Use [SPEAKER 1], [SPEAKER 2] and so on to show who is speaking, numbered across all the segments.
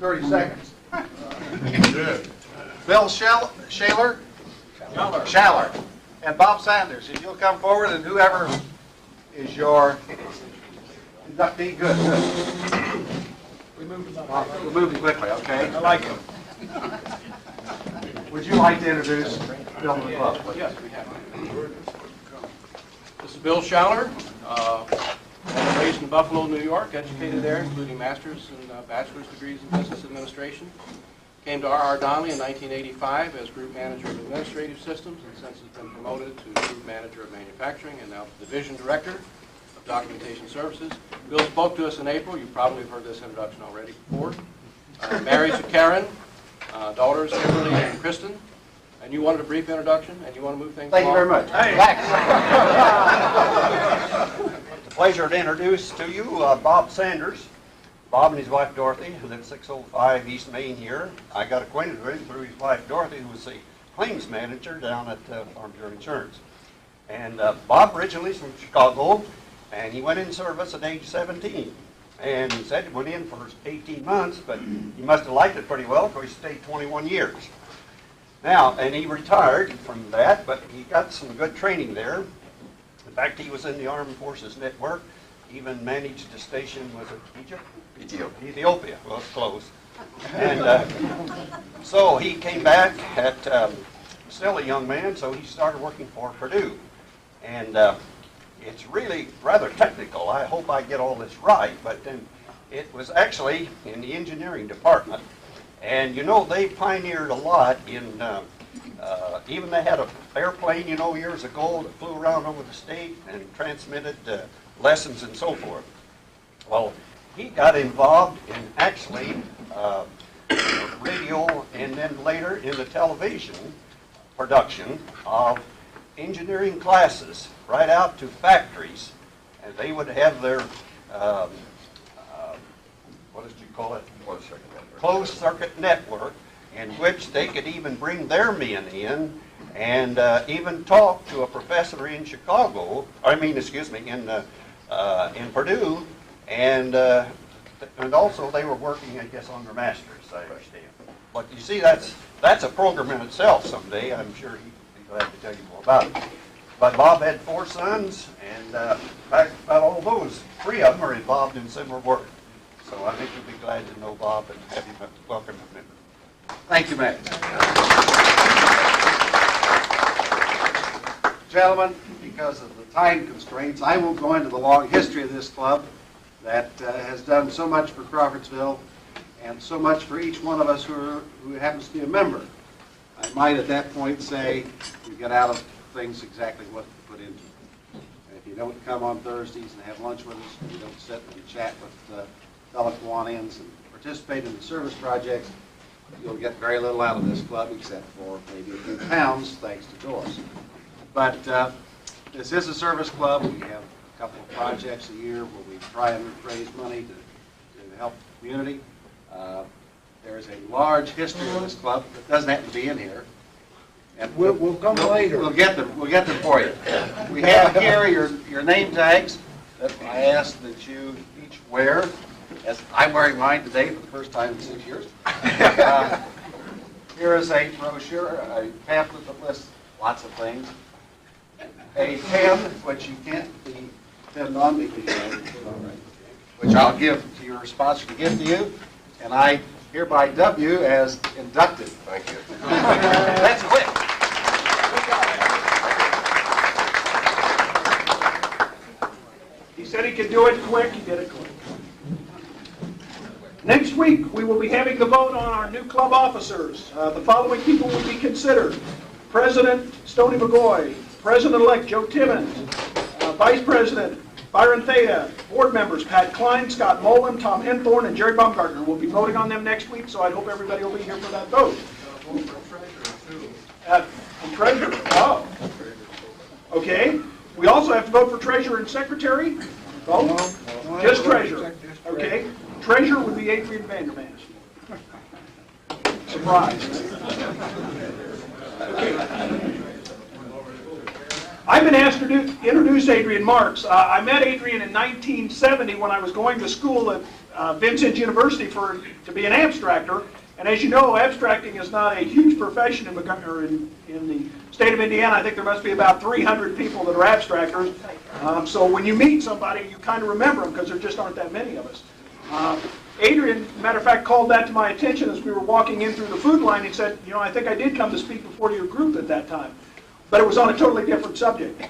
[SPEAKER 1] 30 seconds. Bill Shaler, and Bob Sanders. If you'll come forward, and whoever is your inductee, good. We're moving quickly, okay?
[SPEAKER 2] I like it.
[SPEAKER 1] Would you like to introduce Bill to the club?
[SPEAKER 2] Yes, we have. This is Bill Schaller, raised in Buffalo, New York, educated there, including master's and bachelor's degrees in business administration. Came to R.R. Donnelly in 1985 as group manager of administrative systems, and since has been promoted to group manager of manufacturing and now division director of documentation services. Bill spoke to us in April. You probably have heard this introduction already before. Married to Karen, daughters Kimberly and Kristen. And you wanted a brief introduction, and you want to move things
[SPEAKER 1] Thank you very
[SPEAKER 2] along?
[SPEAKER 1] much.
[SPEAKER 2] Hey.
[SPEAKER 3] It's a pleasure to introduce to you Bob Sanders. Bob and his wife Dorothy, who live 605 East Main here. I got acquainted with him through his wife Dorothy, who was the claims manager down at Farm Bureau Insurance. And Bob originally is from Chicago, and he went in service at age 17. And he said he went in for 18 months, but he must have liked it pretty well, because he stayed 21 years. Now, and he retired from that, but he got some good training there. In fact, he was in the Armed Forces Network, even managed a station, was it Egypt? Ethiopia, well, it's close. And so he came back at, still a young man, so he started working for Purdue. And it's really rather technical. I hope I get all this right, but then it was actually in the engineering department. And you know, they pioneered a lot in, even they had an airplane, you know, years ago that flew around over the state and transmitted lessons and so forth. Well, he got involved in actually radio and then later in the television production of engineering classes right out to factories. And they would have their, what did you call it? Closed circuit network, in which they could even bring their men in and even talk to a professor in Chicago, in Purdue, and also they were working, I guess, on their masters, I understand. But you see, that's a program in itself someday. I'm sure he'd be glad to tell you more about it. But Bob had 4 sons, and in fact, about all those, 3 of them are involved in similar work. So I think you'll be glad to know Bob and have him welcome him.
[SPEAKER 1] Thank you, Matt. Gentlemen, because of the time constraints, I won't go into the long history of this club that has done so much for Crawfordsville and so much for each one of us who happens to be a member. I might at that point say we get out of things exactly what to put into it. And if you don't come on Thursdays and have lunch with us, and you don't sit and chat with fellow Kiwanis and participate in the service projects, you'll get very little out of this club except for maybe a few pounds thanks to Doris. But this is a service club. We have a couple of projects a year where we try and raise money to help the community. There is a large history of this club that doesn't happen to be in here. And
[SPEAKER 4] We'll come later.
[SPEAKER 1] We'll get them for you. We have here your name tags that I ask that you each wear. As I'm wearing mine today for the first time in 6 years. Here is a brochure, a pamphlet that lists lots of things. A pen, which you can't be pinned on because which I'll give to your sponsor to give to you. And I hereby dub you as inducted. Thank you. That's quick.
[SPEAKER 4] He said he could do it quick, he did it quick. Next week, we will be having the vote on our new club officers. The following people will be considered. President Stoney McGoy, President-elect Joe Timmons, Vice President Byron Thea, board members Pat Klein, Scott Mullen, Tom Enthorn, and Jerry Baumgartner. We'll be voting on them next week, so I hope everybody will be here for that vote. For treasurer, oh. Okay. We also have to vote for treasurer and secretary. Vote? Just treasurer. Okay. Treasurer would be Adrian Vandermast. Surprise. Okay. I've been asked to introduce Adrian Marks. I met Adrian in 1970 when I was going to school at Vincennes University to be an abstractor. And as you know, abstracting is not a huge profession in Montgomery, in the state of Indiana. I think there must be about 300 people that are abstractors. So when you meet somebody, you kind of remember them because there just aren't that many of us. Adrian, matter of fact, called that to my attention as we were walking in through the food line. He said, you know, I think I did come to speak before your group at that time, but it was on a totally different subject.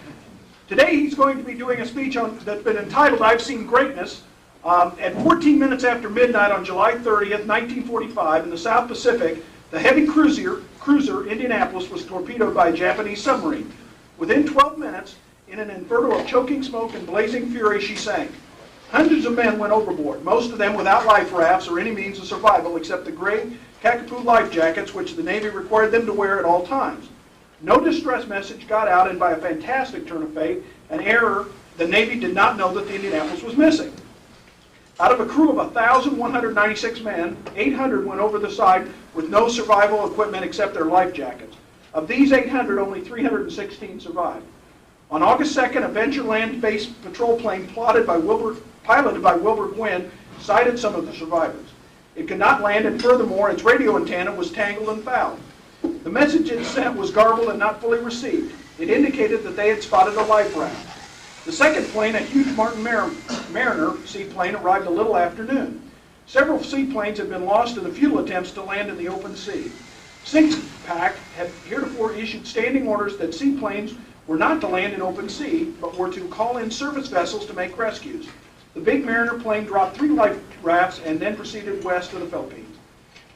[SPEAKER 4] Today he's going to be doing a speech that's been entitled, I've Seen Greatness. At 14 minutes after midnight on July 30th, 1945, in the South Pacific, the heavy cruiser Indianapolis was torpedoed by a Japanese submarine. Within 12 minutes, in an inferno of choking smoke and blazing fury, she sank. Hundreds of men went overboard, most of them without life rafts or any means of survival except the gray Kakapoo life jackets which the Navy required them to wear at all times. No distress message got out, and by a fantastic turn of fate, an error, the Navy did not know that the Indianapolis was missing. Out of a crew of 1,196 men, 800 went over the side with no survival equipment except their life jackets. Of these 800, only 316 survived. On August 2nd, a Venture land-based patrol plane piloted by Wilbur Gwynn sighted some of the survivors. It could not land, and furthermore, its radio antenna was tangled and fouled. The message it sent was garbled and not fully received. It indicated that they had spotted a life raft. The second plane, a huge Martin Mariner seaplane, arrived a little after noon. Several seaplanes had been lost in the futile attempts to land in the open sea. SINCPAC had heretofore issued standing orders that seaplanes were not to land in open sea, but were to call in service vessels to make rescues. The big Mariner plane dropped 3 life rafts and then proceeded west to the Philippines.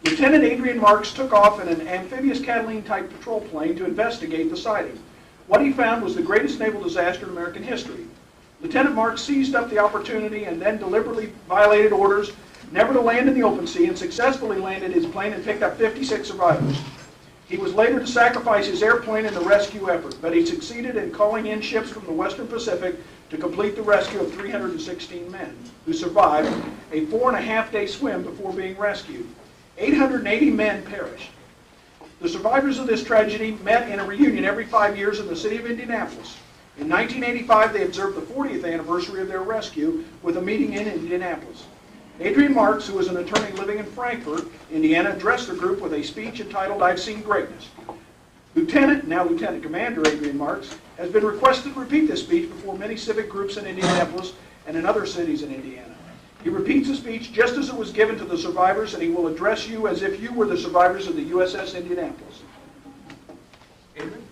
[SPEAKER 4] Lieutenant Adrian Marks took off in an amphibious Catalina-type patrol plane to investigate the sighting. What he found was the greatest naval disaster in American history. Lieutenant Marks seized up the opportunity and then deliberately violated orders never to land in the open sea, and successfully landed his plane and picked up 56 survivors. He was later to sacrifice his airplane in the rescue effort, but he succeeded in calling in ships from the Western Pacific to complete the rescue of 316 men, who survived a 4.5-day swim before being rescued. 880 men perished. The survivors of this tragedy met in a reunion every 5 years in the city of Indianapolis. In 1985, they observed the 40th anniversary of their rescue with a meeting in Indianapolis. Adrian Marks, who is an attorney living in Frankfort, Indiana, addressed the group with a speech entitled, I've Seen Greatness. Now Lieutenant Commander Adrian Marks, has been requested to repeat this speech before many civic groups in Indianapolis and in other cities in Indiana. He repeats the speech just as it was given to the survivors, and he will address you as if you were the survivors of the USS Indianapolis. Adrian?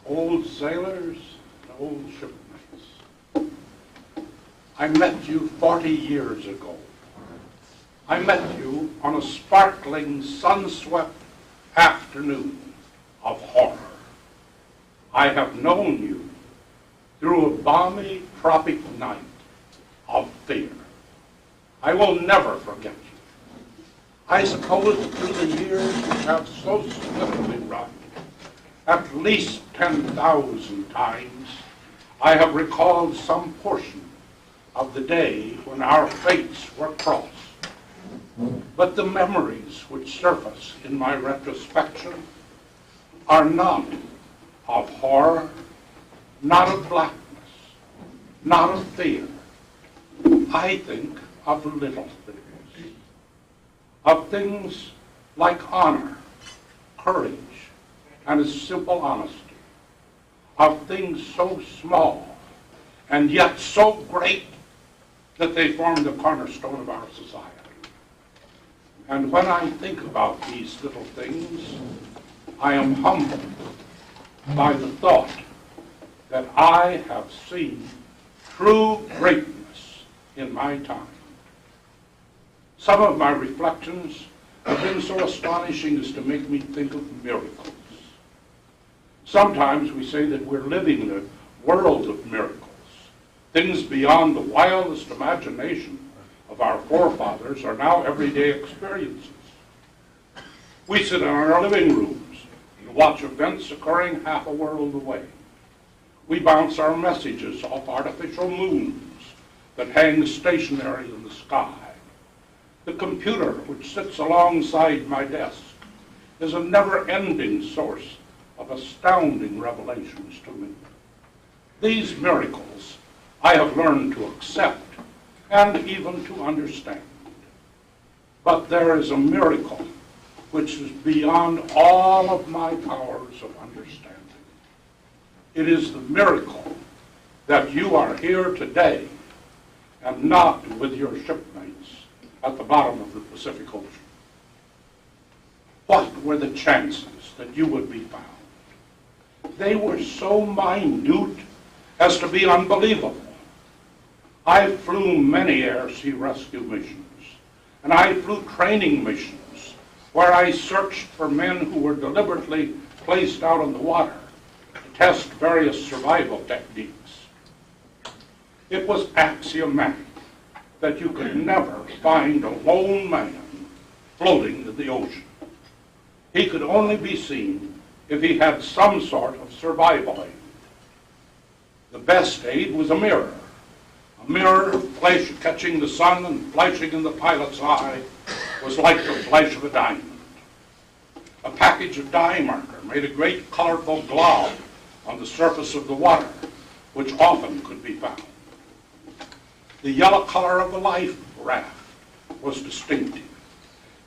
[SPEAKER 5] Old sailors, old shipmates. I met you 40 years ago. I met you on a sparkling, sun-swept afternoon of horror. I have known you through a balmy tropic night of fear. I will never forget you. I suppose through the years we have so swiftly run, at least 10,000 times, I have recalled some portion of the day when our fates were crossed. But the memories which surface in my retrospection are not of horror, not of blackness, not of fear. I think of little things, of things like honor, courage, and a simple honesty, of things so small and yet so great that they form the cornerstone of our society. And when I think about these little things, I am humbled by the thought that I have seen true greatness in my time. Some of my reflections have been so astonishing as to make me think of miracles. Sometimes we say that we're living in a world of miracles. Things beyond the wildest imagination of our forefathers are now everyday experiences. We sit in our living rooms and watch events occurring half a world away. We bounce our messages off artificial moons that hang stationary in the sky. The computer, which sits alongside my desk, is a never-ending source of astounding revelations to me. These miracles I have learned to accept and even to understand. But there is a miracle which is beyond all of my powers of understanding. It is the miracle that you are here today and not with your shipmates at the bottom of the Pacific Ocean. What were the chances that you would be found? They were so minute as to be unbelievable. I flew many air-sea rescue missions, and I flew training missions where I searched for men who were deliberately placed out on the water to test various survival techniques. It was axiomatic that you could never find a lone man floating in the ocean. He could only be seen if he had some sort of survival aid. The best aid was a mirror. A mirror catching the sun and flashing in the pilot's eye was like the flash of a diamond. A package of dye marker made a great colorful glob on the surface of the water, which often could be found. The yellow color of a life raft was distinctive,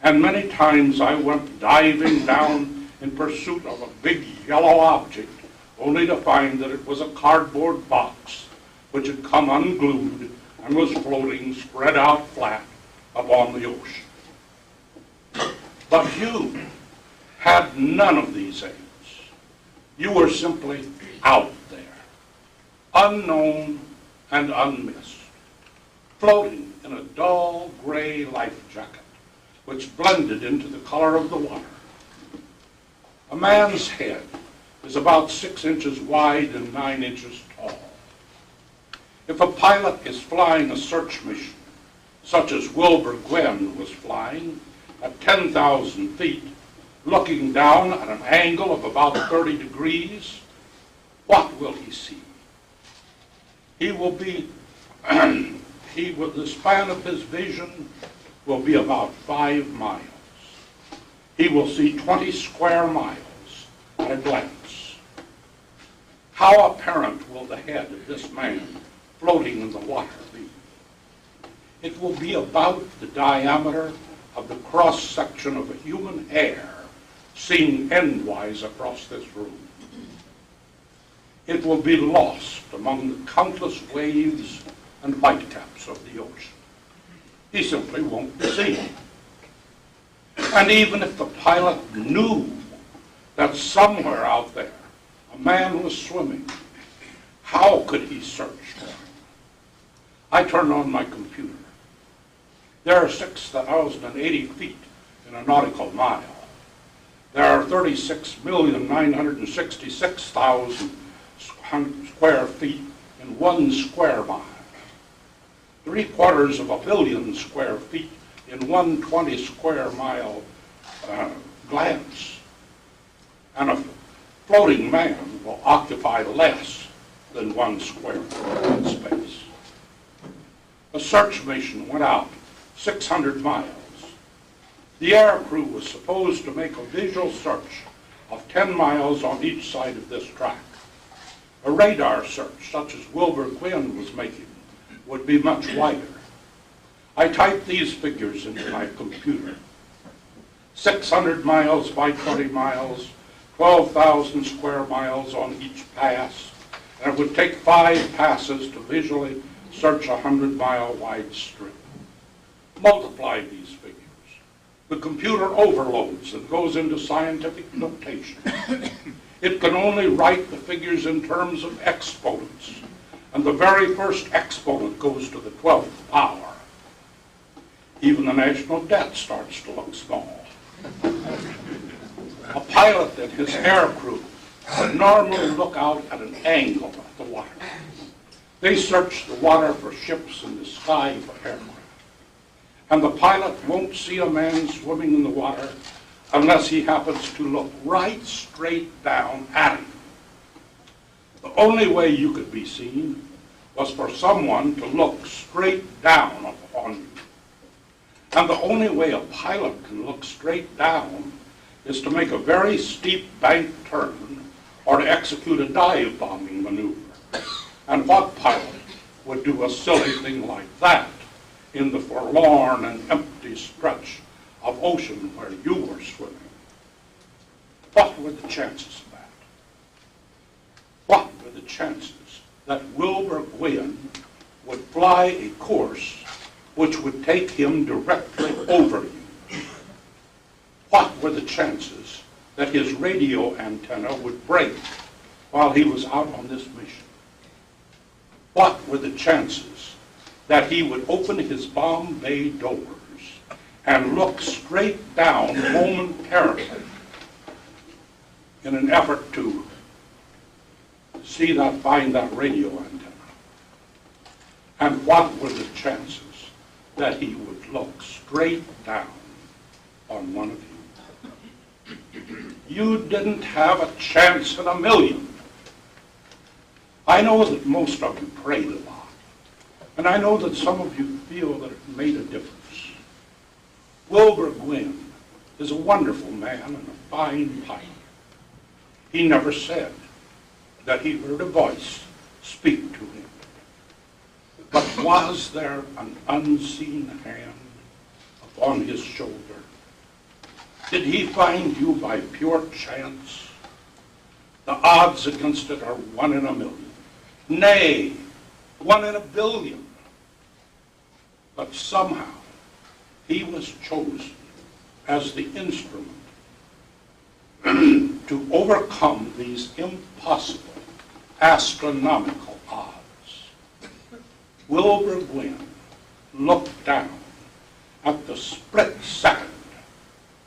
[SPEAKER 5] and many times I went diving down in pursuit of a big yellow object, only to find that it was a cardboard box which had come unglued and was floating spread out flat upon the ocean. But you had none of these aids. You were simply out there, unknown and unmissed, floating in a dull gray life jacket which blended into the color of the water. A man's head is about 6 inches wide and 9 inches tall. If a pilot is flying a search mission, such as Wilbur Gwynn was flying at 10,000 feet, looking down at an angle of about 30 degrees, what will he see? The span of his vision will be about 5 miles. He will see 20 square miles at a glance. How apparent will the head of this man floating in the water be? It will be about the diameter of the cross-section of a human hair seen endwise across this room. It will be lost among the countless waves and whitecaps of the ocean. He simply won't be seen. And even if the pilot knew that somewhere out there a man was swimming, how could he search for him? I turn on my computer. There are 6,080 feet in a nautical mile. There are 36,966,000 square feet in 1 square mile. 750 million square feet in 120 square mile glance. And a floating man will occupy less than 1 square foot in space. A search mission went out 600 miles. The air crew was supposed to make a visual search of 10 miles on each side of this track. A radar search, such as Wilbur Gwynn was making, would be much wider. I typed these figures into my computer. 600 miles by 20 miles, 12,000 square miles on each pass, and it would take 5 passes to visually search a 100-mile wide strip. Multiply these figures. The computer overloads and goes into scientific notation. It can only write the figures in terms of exponents, and the very first exponent goes to the 12th power. Even the national debt starts to look small. A pilot and his air crew would normally look out at an angle at the water. They search the water for ships and the sky for aircraft. And the pilot won't see a man swimming in the water unless he happens to look right straight down at him. The only way you could be seen was for someone to look straight down upon you. And the only way a pilot can look straight down is to make a very steep bank turn or to execute a dive bombing maneuver. And what pilot would do a silly thing like that in the forlorn and empty stretch of ocean where you were swimming? What were the chances of that? What were the chances that Wilbur Gwynn would fly a course which would take him directly over you? What were the chances that his radio antenna would break while he was out on this mission? What were the chances that he would open his bomb bay doors and look straight down momentarily in an effort to find that radio antenna? And what were the chances that he would look straight down on one of you? You didn't have a chance in a million. I know that most of you prayed a lot, and I know that some of you feel that it made a difference. Wilbur Gwynn is a wonderful man and a fine pilot. He never said that he heard a voice speak to him. But was there an unseen hand upon his shoulder? Did he find you by pure chance? The odds against it are 1 in a million. Nay, 1 in a billion. But somehow he was chosen as the instrument to overcome these impossible astronomical odds. Wilbur Gwynn looked down at the split second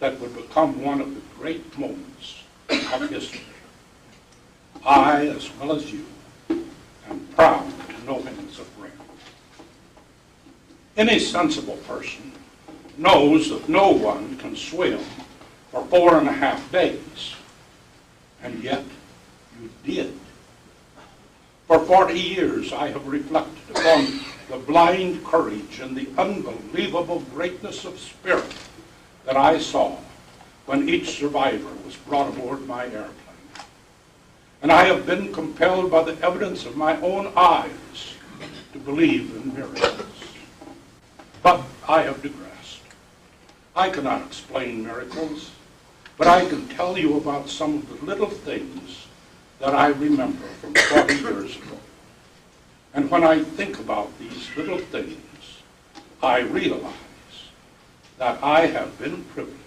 [SPEAKER 5] that would become one of the great moments of history. I, as well as you, am proud to know him as a friend. Any sensible person knows that no one can swim for 4.5 days, and yet you did. For 40 years I have reflected upon the blind courage and the unbelievable greatness of spirit that I saw when each survivor was brought aboard my airplane. And I have been compelled by the evidence of my own eyes to believe in miracles. But I have digressed. I cannot explain miracles, but I can tell you about some of the little things that I remember from 40 years ago. And when I think about these little things, I realize that I have been privileged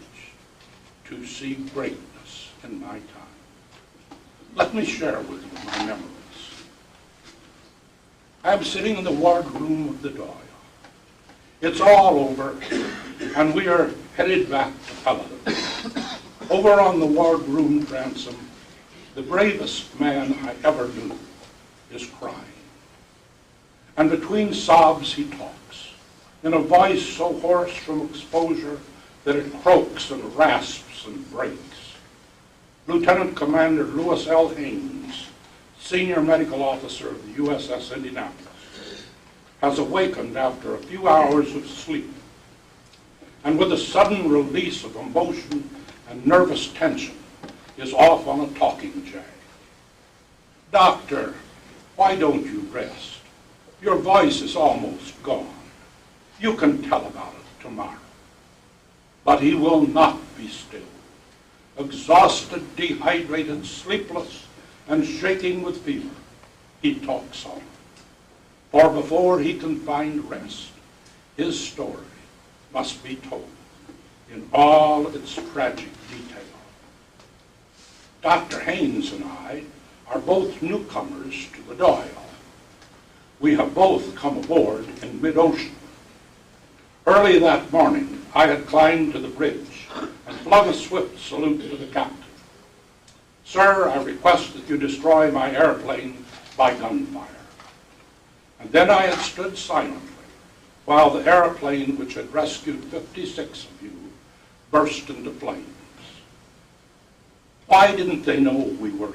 [SPEAKER 5] to see greatness in my time. Let me share with you my memories. I'm sitting in the wardroom of the Doyle. It's all over, and we are headed back to Philadelphia. Over on the wardroom transom, the bravest man I ever knew is crying. And between sobs he talks, in a voice so hoarse from exposure that it croaks and rasps and breaks. Lieutenant Commander Lewis L. Haynes, Senior Medical Officer of the USS Indianapolis, has awakened after a few hours of sleep, and with a sudden release of emotion and nervous tension, is off on a talking jag. "Doctor, why don't you rest? Your voice is almost gone. You can tell about it tomorrow." But he will not be still. Exhausted, dehydrated, sleepless, and shaking with fever, he talks on. For before he can find rest, his story must be told in all its tragic detail. Dr. Haynes and I are both newcomers to the Doyle. We have both come aboard in mid-ocean. Early that morning, I had climbed to the bridge and flung a swift salute to the captain. "Sir, I request that you destroy my airplane by gunfire." And then I had stood silently while the airplane which had rescued 56 of you burst into flames. Why didn't they know we were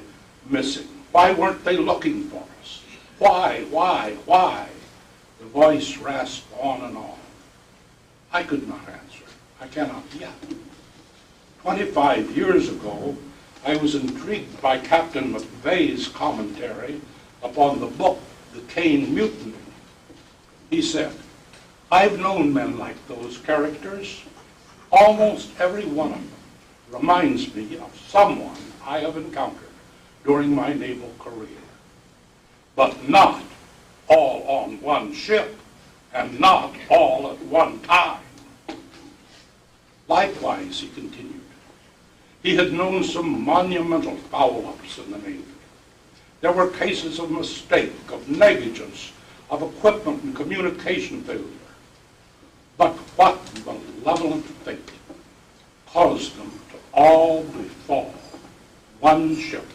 [SPEAKER 5] missing? Why weren't they looking for us? Why? The voice rasped on and on. I could not answer. I cannot yet. 25 years ago, I was intrigued by Captain McVeigh's commentary upon the book, The Caine Mutiny. He said, "I've known men like those characters. Almost every one of them reminds me of someone I have encountered during my naval career. But not all on one ship, and not all at one time." Likewise, he continued, he had known some monumental foul-ups in the Navy. There were cases of mistake, of negligence, of equipment and communication failure. But what malevolent fate caused them to all befall one ship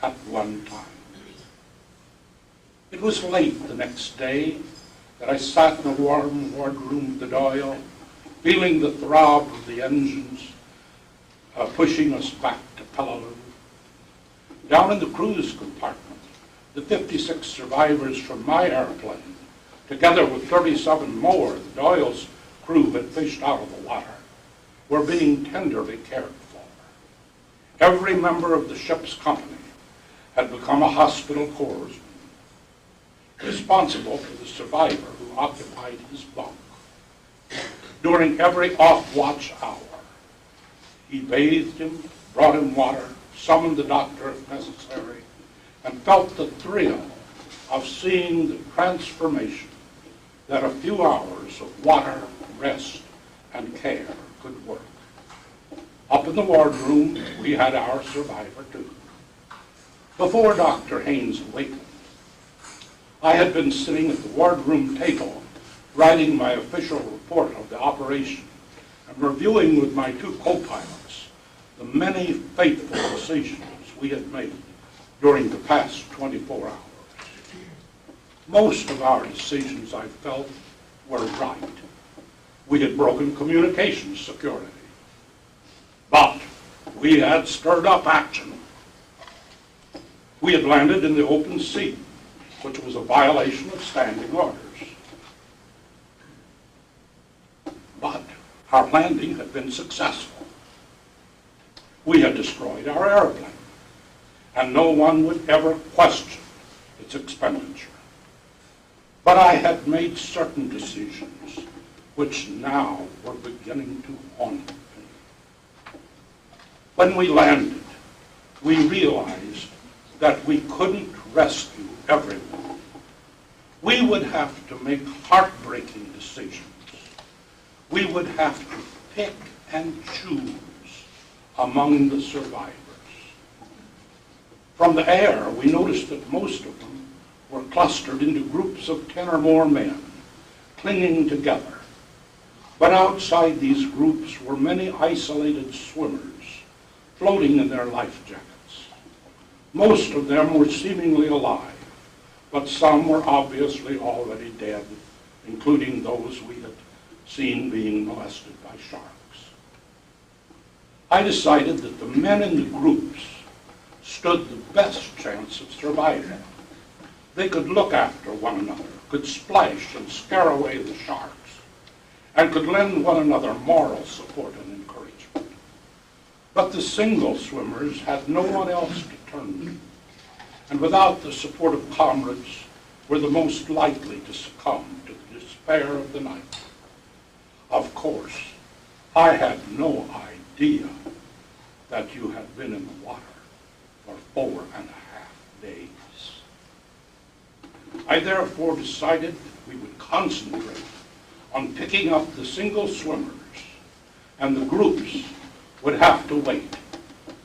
[SPEAKER 5] at one time? It was late the next day that I sat in the warm wardroom of the Doyle, feeling the throb of the engines pushing us back to Peleliu. Down in the cruise compartment, the 56 survivors from my airplane, together with 37 more the Doyle's crew had fished out of the water, were being tenderly cared for. Every member of the ship's company had become a hospital corpsman, responsible for the survivor who occupied his bunk. During every off-watch hour, he bathed him, brought him water, summoned the doctor if necessary, and felt the thrill of seeing the transformation that a few hours of water, rest, and care could work. Up in the wardroom, we had our survivor too. Before Dr. Haynes awakened, I had been sitting at the wardroom table writing my official report of the operation and reviewing with my two co-pilots the many fateful decisions we had made during the past 24 hours. Most of our decisions, I felt, were right. We had broken communications security. But we had stirred up action. We had landed in the open sea, which was a violation of standing orders. But our landing had been successful. We had destroyed our airplane, and no one would ever question its expenditure. But I had made certain decisions which now were beginning to haunt me. When we landed, we realized that we couldn't rescue everyone. We would have to make heartbreaking decisions. We would have to pick and choose among the survivors. From the air, we noticed that most of them were clustered into groups of 10 or more men, clinging together. But outside these groups were many isolated swimmers, floating in their life jackets. Most of them were seemingly alive, but some were obviously already dead, including those we had seen being molested by sharks. I decided that the men in the groups stood the best chance of surviving. They could look after one another, could splash and scare away the sharks, and could lend one another moral support and encouragement. But the single swimmers had no one else to turn to, and without the support of comrades, were the most likely to succumb to the despair of the night. Of course, I had no idea that you had been in the water for 4.5 days. I therefore decided we would concentrate on picking up the single swimmers, and the groups would have to wait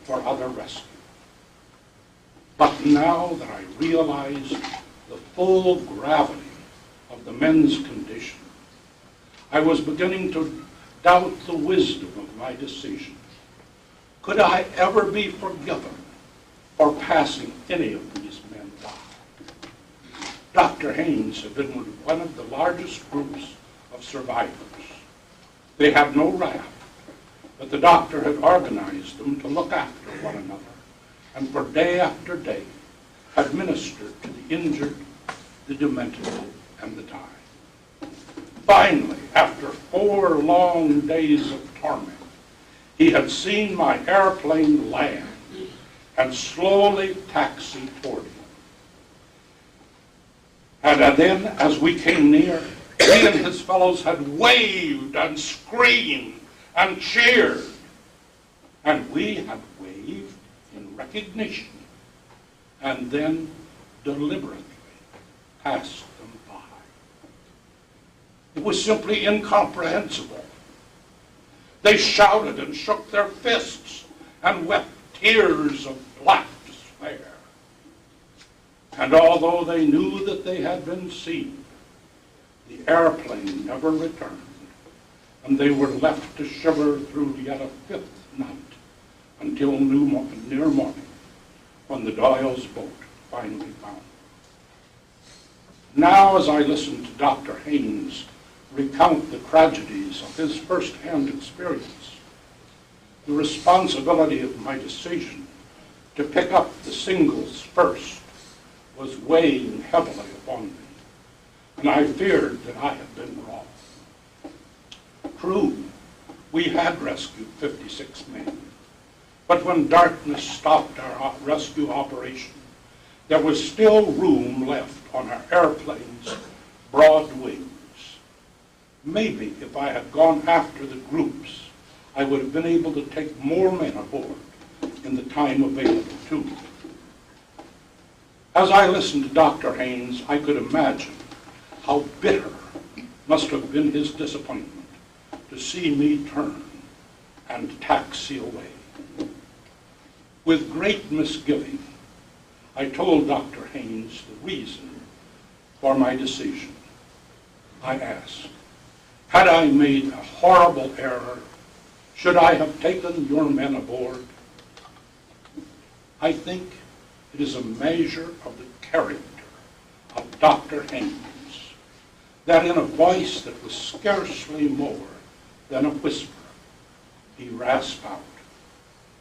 [SPEAKER 5] for other rescue. But now that I realized the full gravity of the men's condition, I was beginning to doubt the wisdom of my decision. Could I ever be forgiven for passing any of these men by? Dr. Haynes had been with one of the largest groups of survivors. They had no raft, but the doctor had organized them to look after one another, and for day after day had ministered to the injured, the demented, and the dying. Finally, after 4 long days of torment, he had seen my airplane land and slowly taxi toward him. And then, as we came near, he and his fellows had waved and screamed and cheered. And we had waved in recognition and then deliberately passed them by. It was simply incomprehensible. They shouted and shook their fists and wept tears of black despair. And although they knew that they had been seen, the airplane never returned, and they were left to shiver through yet a 5th night until near morning, when the Doyle's boat finally found them. Now, as I listen to Dr. Haynes recount the tragedies of his first-hand experience, the responsibility of my decision to pick up the singles first was weighing heavily upon me, and I feared that I had been wrong. True, we had rescued 56 men, but when darkness stopped our rescue operation, there was still room left on our airplane's broad wings. Maybe if I had gone after the groups, I would have been able to take more men aboard in the time available to me. As I listened to Dr. Haynes, I could imagine how bitter must have been his disappointment to see me turn and taxi away. With great misgiving, I told Dr. Haynes the reason for my decision. I asked, had I made a horrible error? Should I have taken your men aboard? I think it is a measure of the character of Dr. Haynes that in a voice that was scarcely more than a whisper, he rasped out,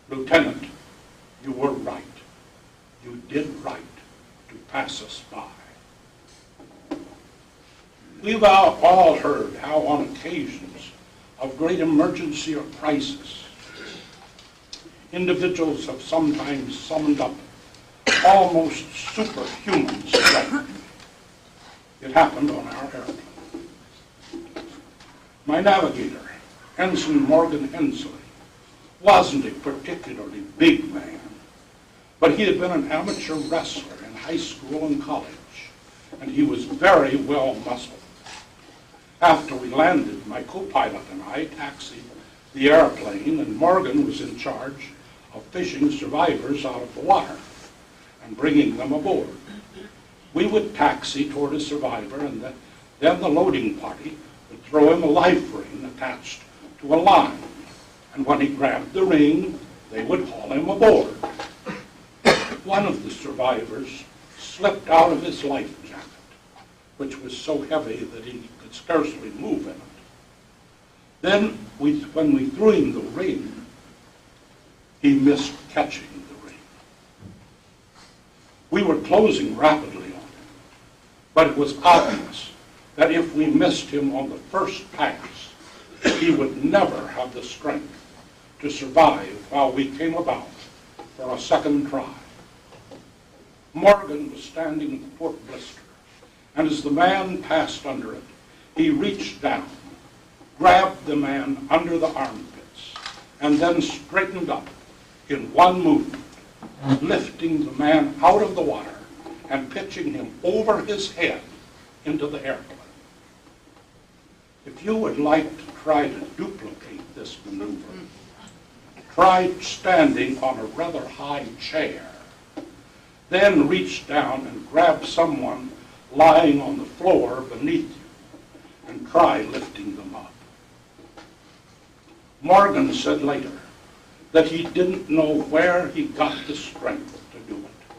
[SPEAKER 5] "Lieutenant, you were right. You did right to pass us by." We've all heard how on occasions of great emergency or crisis, individuals have sometimes summoned up almost superhuman strength. It happened on our airplane. My navigator, Ensign Morgan Hensley, wasn't a particularly big man, but he had been an amateur wrestler in high school and college, and he was very well muscled. After we landed, my co-pilot and I taxied the airplane, and Morgan was in charge of fishing survivors out of the water and bringing them aboard. We would taxi toward a survivor, and then the loading party would throw him a life ring attached to a line, and when he grabbed the ring, they would haul him aboard. One of the survivors slipped out of his life jacket, which was so heavy that he could scarcely move in it. Then, when we threw him the ring, he missed catching the ring. We were closing rapidly on him, but it was obvious that if we missed him on the first pass, he would never have the strength to survive while we came about for a second try. Morgan was standing at the port blister, and as the man passed under it, he reached down, grabbed the man under the armpits, and then straightened up in one movement, lifting the man out of the water and pitching him over his head into the airplane. If you would like to try to duplicate this maneuver, try standing on a rather high chair, then reach down and grab someone lying on the floor beneath you and try lifting them up. Morgan said later that he didn't know where he got the strength to do it.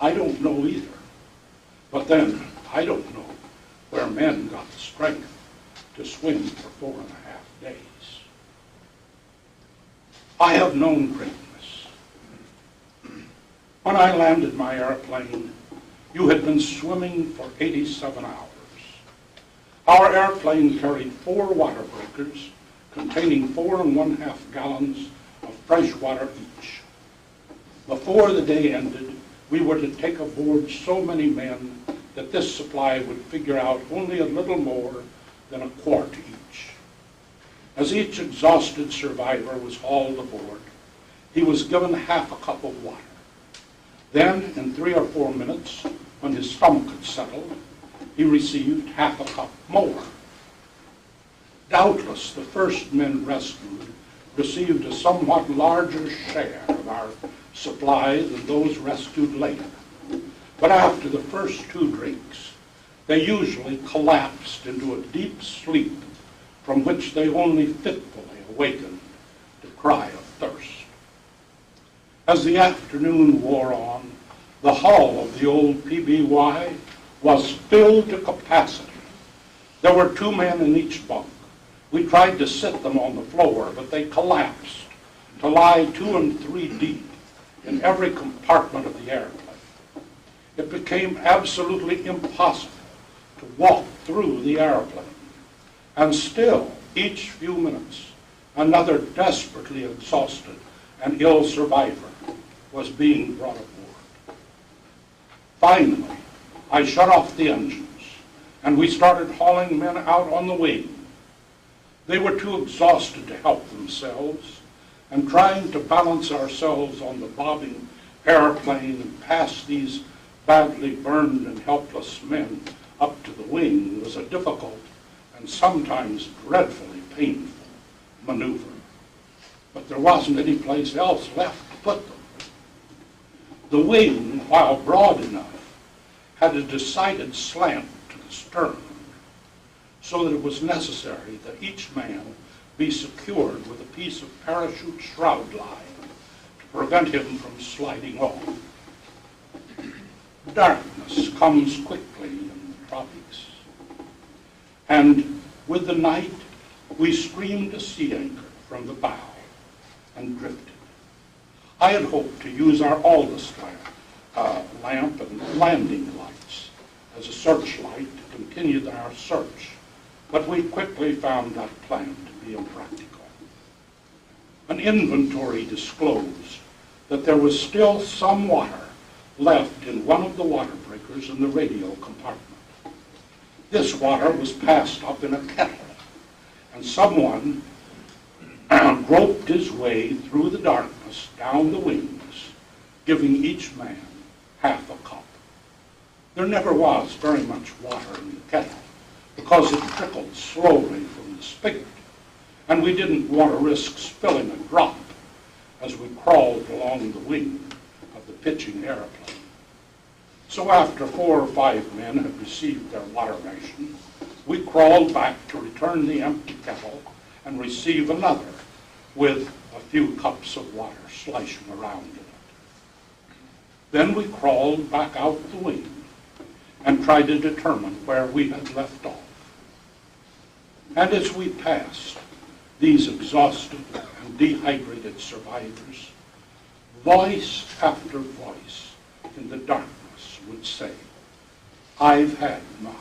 [SPEAKER 5] I don't know either, But then, I don't know where men got the strength to swim for 4.5 days. I have known greatness. When I landed my airplane, you had been swimming for 87 hours. Our airplane carried 4 water breakers containing 4.5 gallons of fresh water each. Before the day ended, we were to take aboard so many men that this supply would figure out only a little more than a quart each. As each exhausted survivor was hauled aboard, he was given half a cup of water. Then, in 3 or 4 minutes, when his stomach had settled, he received half a cup more. Doubtless, the first men rescued received a somewhat larger share of our supply than those rescued later. But after the first 2 drinks, they usually collapsed into a deep sleep from which they only fitfully awakened to cry of thirst. As the afternoon wore on, the hull of the old PBY was filled to capacity. There were 2 men in each bunk. We tried to sit them on the floor, but they collapsed to lie 2 and 3 deep in every compartment of the airplane. It became absolutely impossible to walk through the airplane. And still, each few minutes, another desperately exhausted and ill survivor was being brought aboard. Finally, I shut off the engines, and we started hauling men out on the wing. They were too exhausted to help themselves, and trying to balance ourselves on the bobbing airplane and pass these badly burned and helpless men up to the wing was a difficult and sometimes dreadfully painful maneuver. But there wasn't any place else left to put them. The wing, while broad enough, had a decided slant to the stern, so that it was necessary that each man be secured with a piece of parachute shroud line to prevent him from sliding off. Darkness comes quickly in the tropics, and with the night we streamed a sea anchor from the bow and drifted. I had hoped to use our Aldous lamp and landing lights as a searchlight to continue our search, but we quickly found that plan to be impractical. An inventory disclosed that there was still some water left in one of the water breakers in the radio compartment. This water was passed up in a kettle, and someone groped his way through the darkness down the wings, giving each man half a cup. There never was very much water in the kettle because it trickled slowly from the spigot, and we didn't want to risk spilling a drop as we crawled along the wing of the pitching airplane. So after 4 or 5 men had received their water ration, we crawled back to return the empty kettle and receive another with a few cups of water sloshing around in it. Then we crawled back out the wing and tried to determine where we had left off. And as we passed these exhausted and dehydrated survivors, voice after voice in the darkness would say, "I've had mine."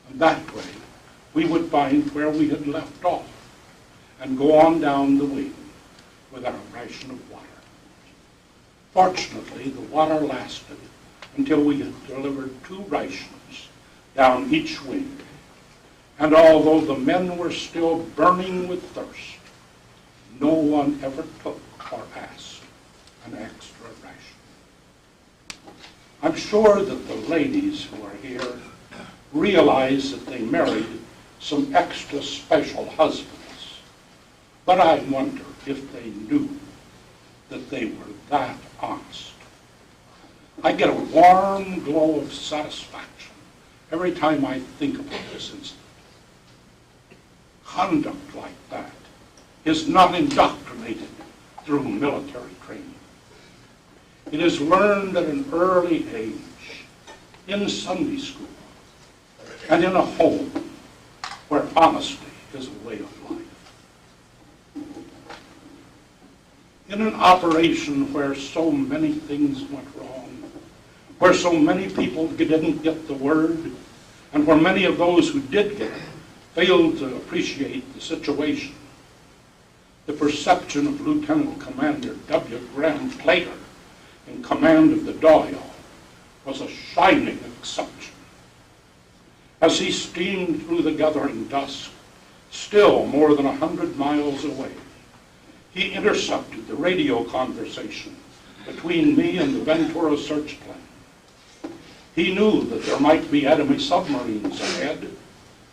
[SPEAKER 5] And that way, we would find where we had left off and go on down the wing with our ration of water. Fortunately, the water lasted until we had delivered 2 rations down each wing. And although the men were still burning with thirst, no one ever took or asked an extra ration. I'm sure that the ladies who are here realize that they married some extra special husbands, but I wonder if they knew that they were that honest. I get a warm glow of satisfaction every time I think about this incident. Conduct like that is not indoctrinated through military training. It is learned at an early age in Sunday school, and in a home where honesty is a way of life. In an operation where so many things went wrong, where so many people didn't get the word, and where many of those who did get it failed to appreciate the situation, the perception of Lieutenant Commander W. Graham Plater in command of the Doyle was a shining exception. As he steamed through the gathering dusk, still more than 100 miles away, he intercepted the radio conversation between me and the Ventura search plane. He knew that there might be enemy submarines ahead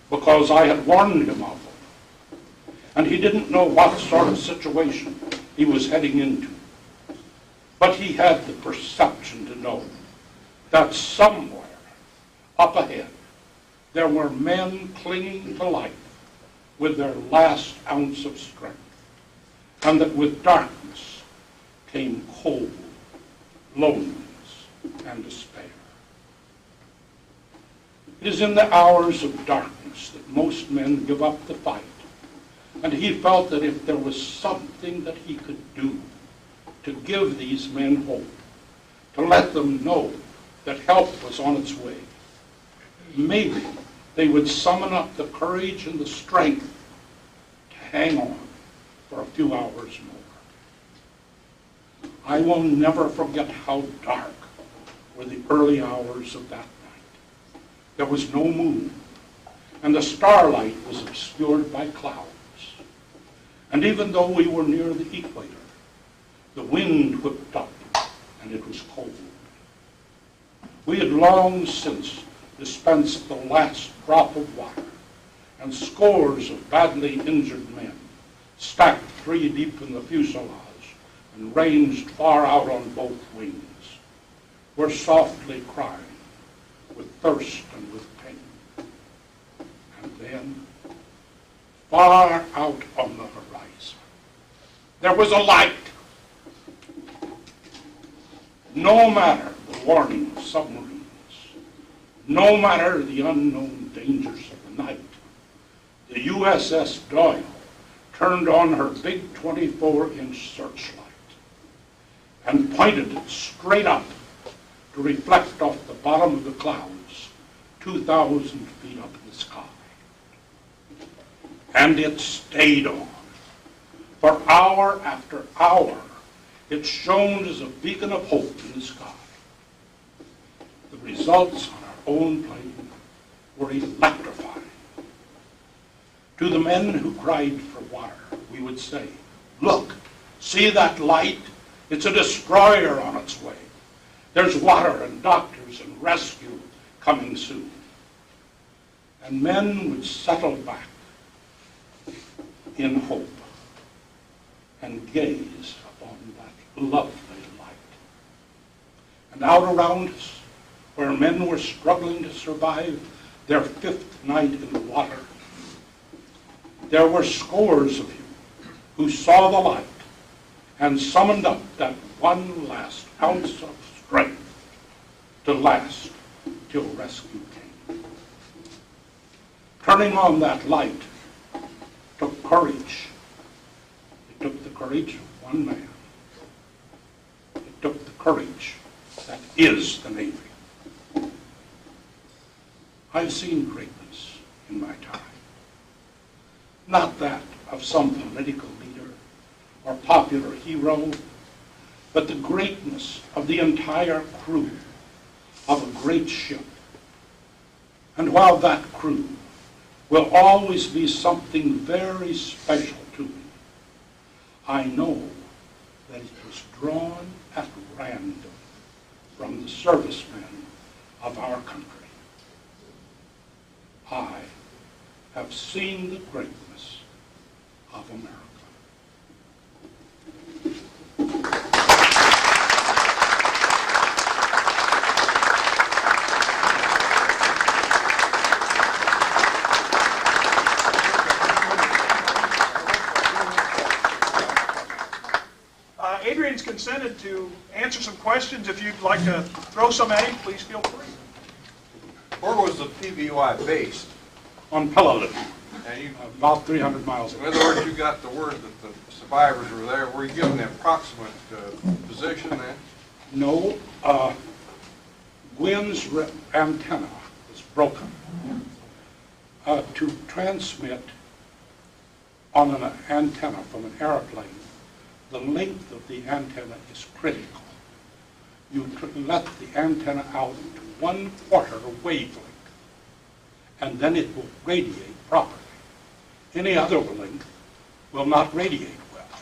[SPEAKER 5] because I had warned him of them. And he didn't know what sort of situation he was heading into. But he had the perception to know that somewhere up ahead there were men clinging to life with their last ounce of strength, and that with darkness came cold, loneliness, and despair. It is in the hours of darkness that most men give up the fight, and he felt that if there was something that he could do to give these men hope, to let them know that help was on its way, maybe they would summon up the courage and the strength to hang on for a few hours more. I will never forget how dark were the early hours of that night. There was no moon, and the starlight was obscured by clouds. And even though we were near the equator, the wind whipped up, and it was cold. We had long since dispensed the last drop of water, and scores of badly injured men, stacked 3 deep in the fuselage and ranged far out on both wings, were softly crying with thirst and with pain. And then, far out on the horizon, there was a light. No matter the warning of submarines, no matter the unknown dangers of the night, the USS Doyle turned on her big 24-inch searchlight and pointed it straight up to reflect off the bottom of the clouds 2,000 feet up in the sky. And it stayed on. For hour after hour, it shone as a beacon of hope in the sky. The results on our own plane were electrifying. To the men who cried for water, we would say, "Look, see that light? It's a destroyer on its way. There's water and doctors and rescue coming soon." And men would settle back in hope and gaze upon that lovely light. And out around us, where men were struggling to survive their 5th night in the water, there were scores of you who saw the light and summoned up that one last ounce of strength to last till rescue came. Turning on that light took courage. It took the courage of one man. It took the courage that is the Navy. I've seen greatness in my time. Not that of some political leader or popular hero, but the greatness of the entire crew of a great ship. And while that crew will always be something very special to me, I know that it was drawn at random from the servicemen of our country. I have seen the greatness of America.
[SPEAKER 4] Adrian's consented to answer some questions. If you'd like to throw some at him, please feel free.
[SPEAKER 6] Where was the PBUI based?
[SPEAKER 5] On Peleliu,
[SPEAKER 6] And you,
[SPEAKER 5] about 300 miles
[SPEAKER 6] in
[SPEAKER 5] away.
[SPEAKER 6] other words, you got the word that the survivors were there. Were you given the approximate position then?
[SPEAKER 5] No, Gwynn's antenna was broken. To transmit on an antenna from an airplane, the length of the antenna is critical. You let the antenna out to 1/4 wavelength, and then it will radiate properly. Any other length will not radiate well.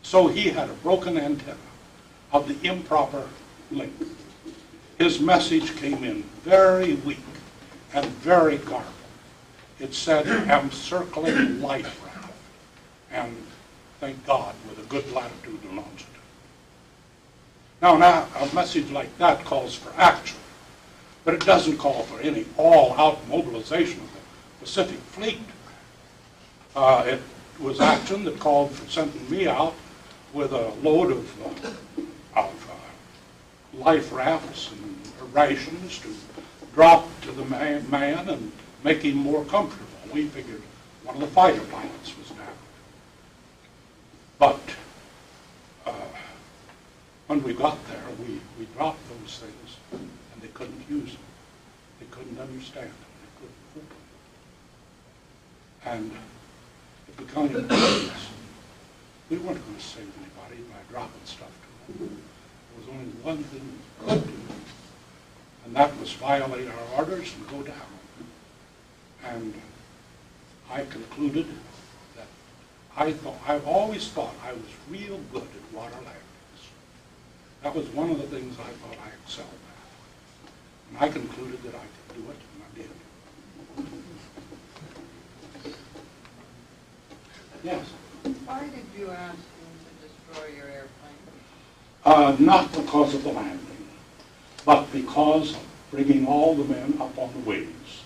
[SPEAKER 5] So he had a broken antenna of the improper length. His message came in very weak and very garbled. It said, "Am circling life raft," and thank God, with a good latitude and longitude. Now, a message like that calls for action, but it doesn't call for any all-out mobilization of the Pacific Fleet. It was action that called for sending me out with a load of life rafts and rations to drop to the man and make him more comfortable. We figured one of the fighter pilots was down. But when we got there, we dropped those things, and they couldn't use them. They couldn't understand them. They couldn't hold them. And it became obvious we weren't going to save anybody by dropping stuff to them. There was only one thing we could do, and that was violate our orders and go down. And I concluded that I've always thought I was real good at water landings. That was one of the things I thought I excelled at. And I concluded that I could do it, and I did. Yes?
[SPEAKER 7] Why did you ask him to destroy your airplane?
[SPEAKER 5] Not because of the landing, but because of bringing all the men up on the wings.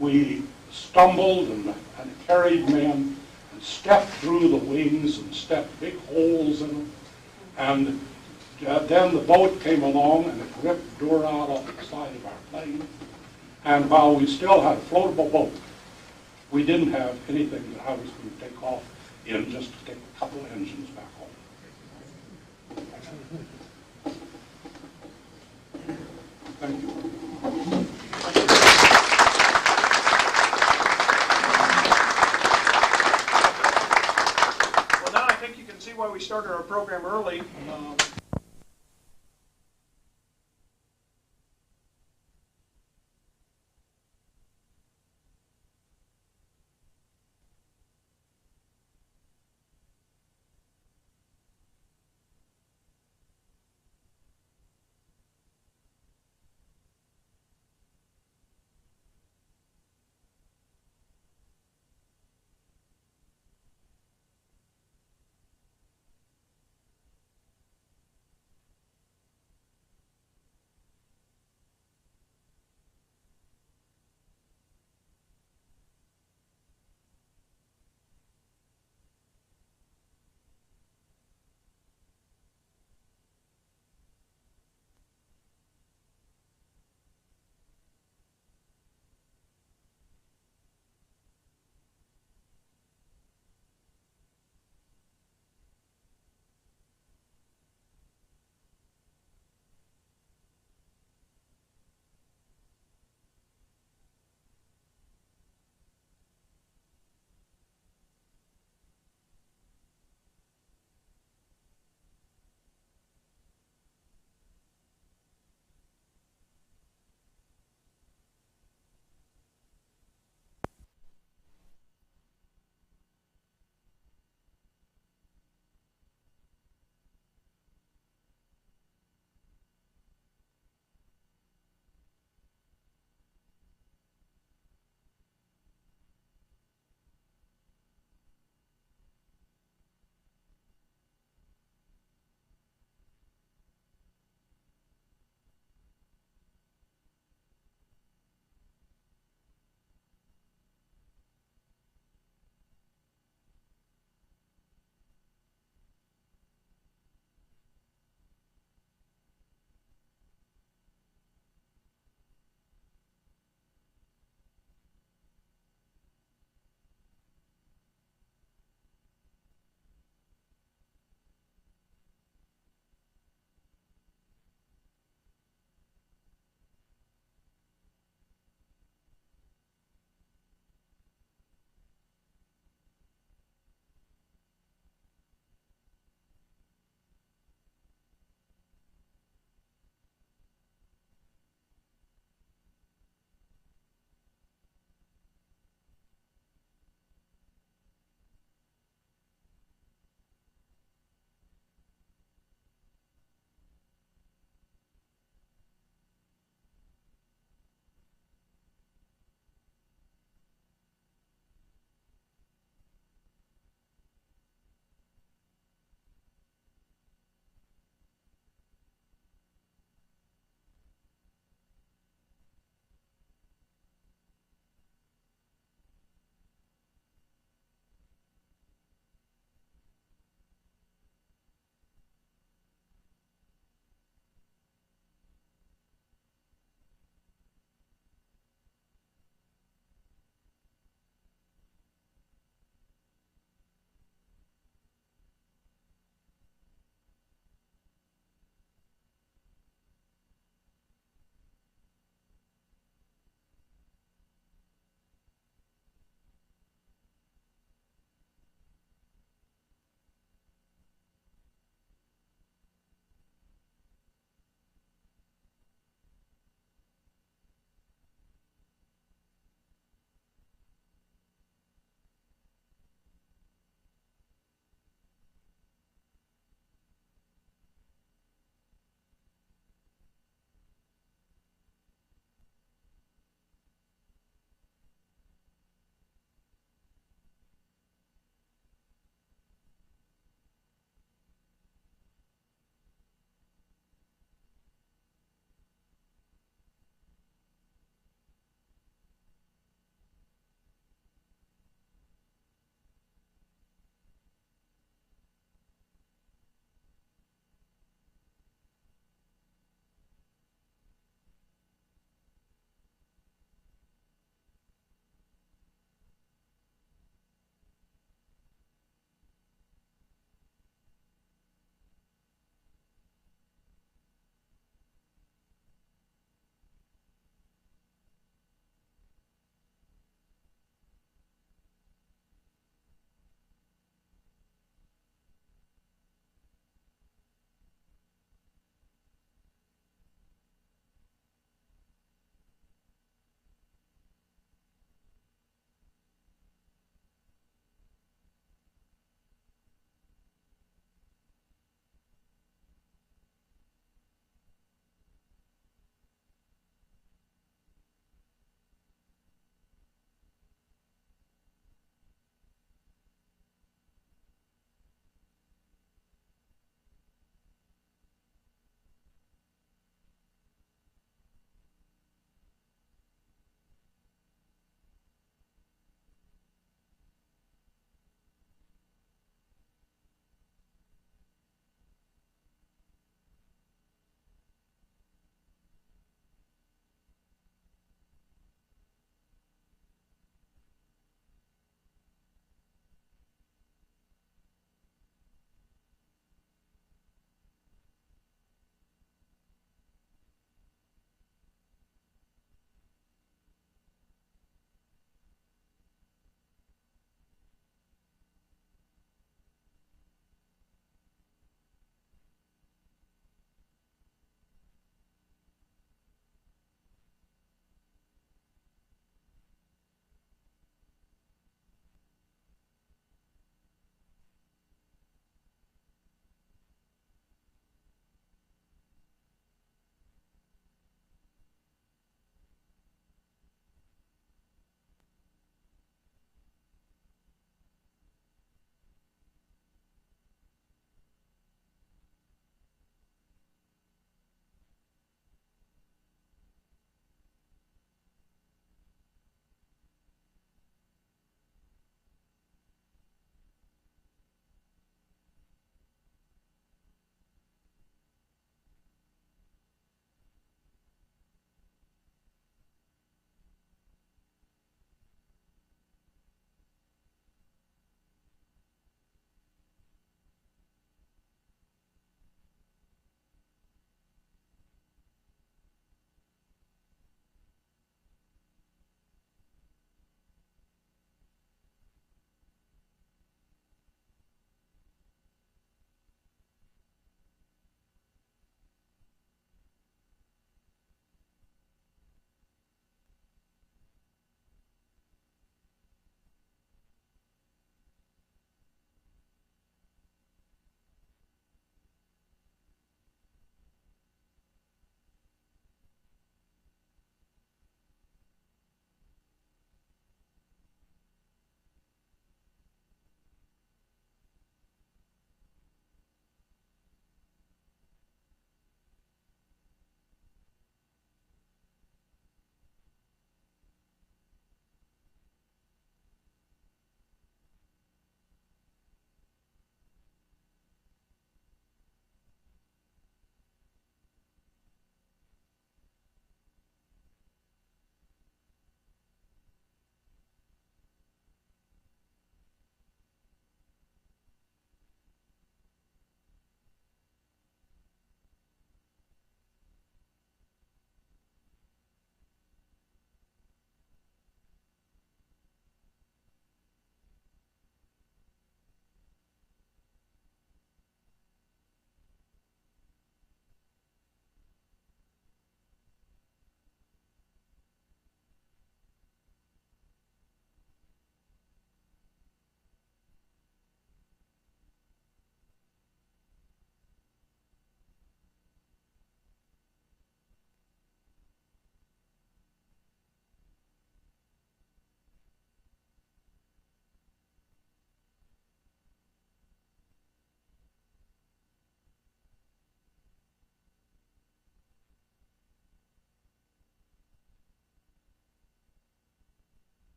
[SPEAKER 5] We stumbled and carried men and stepped through the wings and stepped big holes in them. And then the boat came along and it ripped the door out off the side of our plane. And while we still had a floatable boat, we didn't have anything that I was going to take off in just to take a couple of engines back home. Thank you.
[SPEAKER 4] Well, now I think you can see why we started our program early.